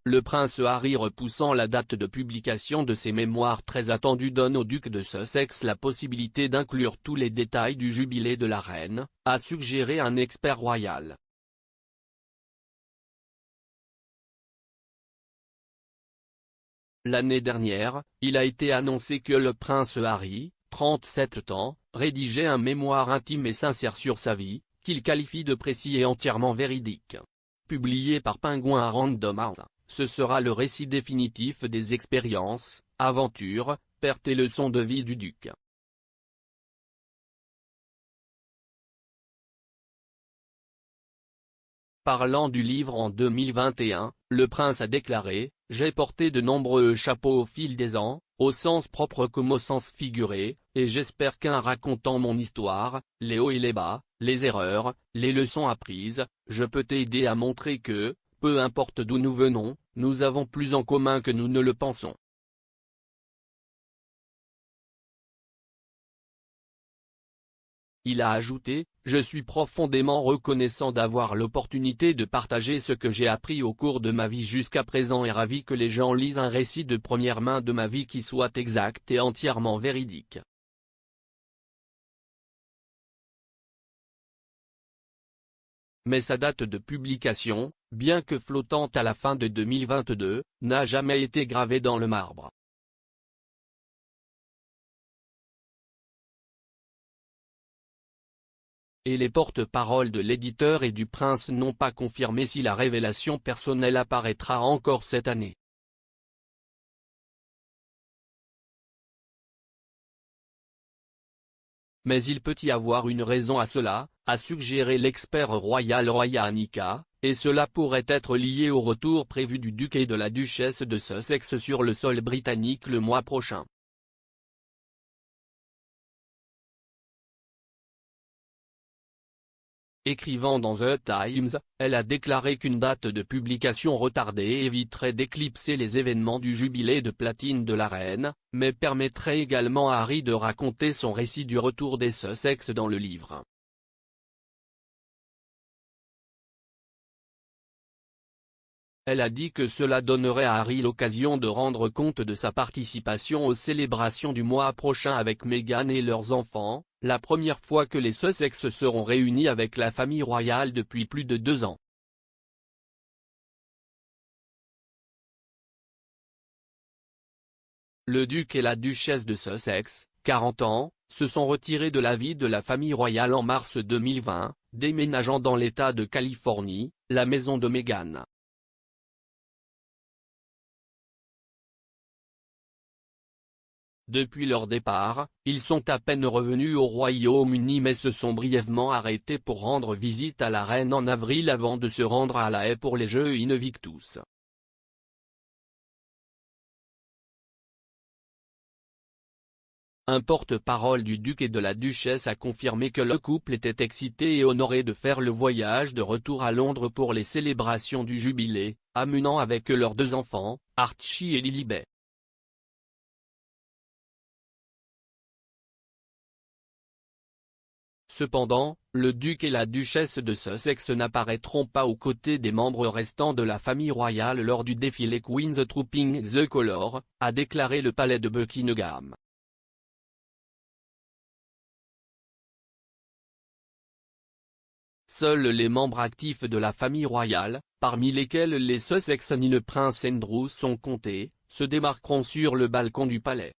le prince Harry repoussant la date de publication de ses mémoires très attendues donne au duc de Sussex la possibilité d'inclure tous les détails du jubilé de la reine, a suggéré un expert royal. L'année dernière, il a été annoncé que le prince Harry, 37 ans, rédigeait un mémoire intime et sincère sur sa vie, qu'il qualifie de précis et entièrement véridique. Publié par Penguin à Random House, ce sera le récit définitif des expériences, aventures, pertes et leçons de vie du duc. Parlant du livre en 2021, le prince a déclaré « J'ai porté de nombreux chapeaux au fil des ans, au sens propre comme au sens figuré, et j'espère qu'en racontant mon histoire, les hauts et les bas, les erreurs, les leçons apprises, je peux t'aider à montrer que, peu importe d'où nous venons, nous avons plus en commun que nous ne le pensons. » Il a ajouté « Je suis profondément reconnaissant d'avoir l'opportunité de partager ce que j'ai appris au cours de ma vie jusqu'à présent et ravi que les gens lisent un récit de première main de ma vie qui soit exact et entièrement véridique. » Mais sa date de publication, bien que flottante à la fin de 2022, n'a jamais été gravée dans le marbre. Et les porte-paroles de l'éditeur et du prince n'ont pas confirmé si la révélation personnelle apparaîtra encore cette année. Mais il peut y avoir une raison à cela, a suggéré l'expert royal Roya Anika, et cela pourrait être lié au retour prévu du duc et de la duchesse de Sussex sur le sol britannique le mois prochain. Écrivant dans The Times, elle a déclaré qu'une date de publication retardée éviterait d'éclipser les événements du jubilé de platine de la reine, mais permettrait également à Harry de raconter son récit du retour des Sussex dans le livre. Elle a dit que cela donnerait à Harry l'occasion de rendre compte de sa participation aux célébrations du mois prochain avec Meghan et leurs enfants, la première fois que les Sussex seront réunis avec la famille royale depuis plus de 2 ans. Le duc et la duchesse de Sussex, 40 ans, se sont retirés de la vie de la famille royale en mars 2020, déménageant dans l'État de Californie, la maison de Meghan. Depuis leur départ, ils sont à peine revenus au Royaume-Uni mais se sont brièvement arrêtés pour rendre visite à la reine en avril avant de se rendre à La Haye pour les Jeux Invictus. Un porte-parole du duc et de la duchesse a confirmé que le couple était excité et honoré de faire le voyage de retour à Londres pour les célébrations du jubilé, amenant avec eux leurs 2 enfants, Archie et Lilibet. Cependant, le duc et la duchesse de Sussex n'apparaîtront pas aux côtés des membres restants de la famille royale lors du défilé Queen's Trooping the Colours, a déclaré le palais de Buckingham. Seuls les membres actifs de la famille royale, parmi lesquels les Sussex ni le prince Andrew sont comptés, se démarqueront sur le balcon du palais.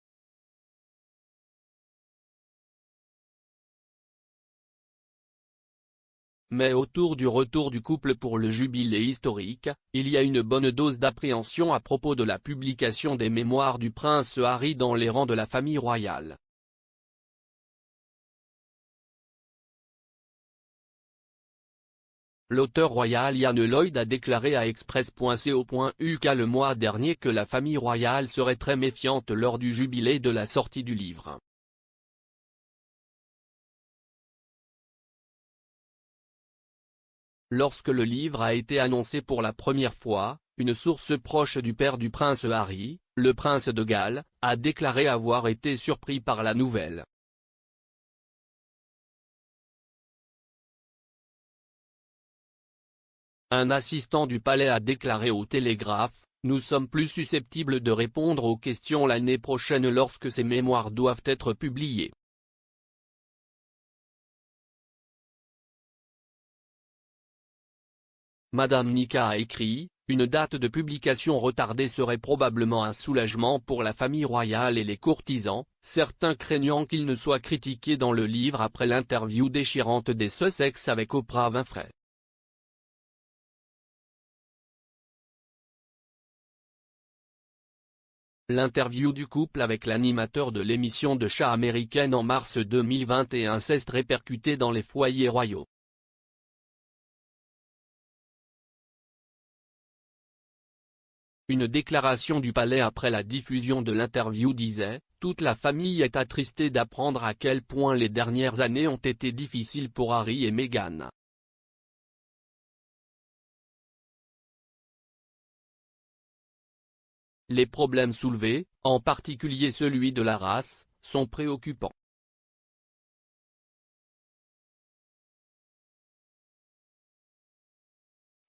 Mais autour du retour du couple pour le jubilé historique, il y a une bonne dose d'appréhension à propos de la publication des mémoires du prince Harry dans les rangs de la famille royale. L'auteur royal Ian Lloyd a déclaré à Express.co.uk le mois dernier que la famille royale serait très méfiante lors du jubilé de la sortie du livre. Lorsque le livre a été annoncé pour la première fois, une source proche du père du prince Harry, le prince de Galles, a déclaré avoir été surpris par la nouvelle. Un assistant du palais a déclaré au Télégraphe, Nous sommes plus susceptibles de répondre aux questions l'année prochaine lorsque ces mémoires doivent être publiées. Madame Nika a écrit, une date de publication retardée serait probablement un soulagement pour la famille royale et les courtisans, certains craignant qu'il ne soit critiqué dans le livre après l'interview déchirante des Sussex avec Oprah Winfrey. L'interview du couple avec l'animateur de l'émission de chats américaine en mars 2021 s'est répercutée dans les foyers royaux. Une déclaration du palais après la diffusion de l'interview disait « Toute la famille est attristée d'apprendre à quel point les dernières années ont été difficiles pour Harry et Meghan. Les problèmes soulevés, en particulier celui de la race, sont préoccupants.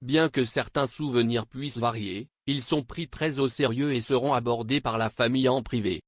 Bien que certains souvenirs puissent varier, ils sont pris très au sérieux et seront abordés par la famille en privé.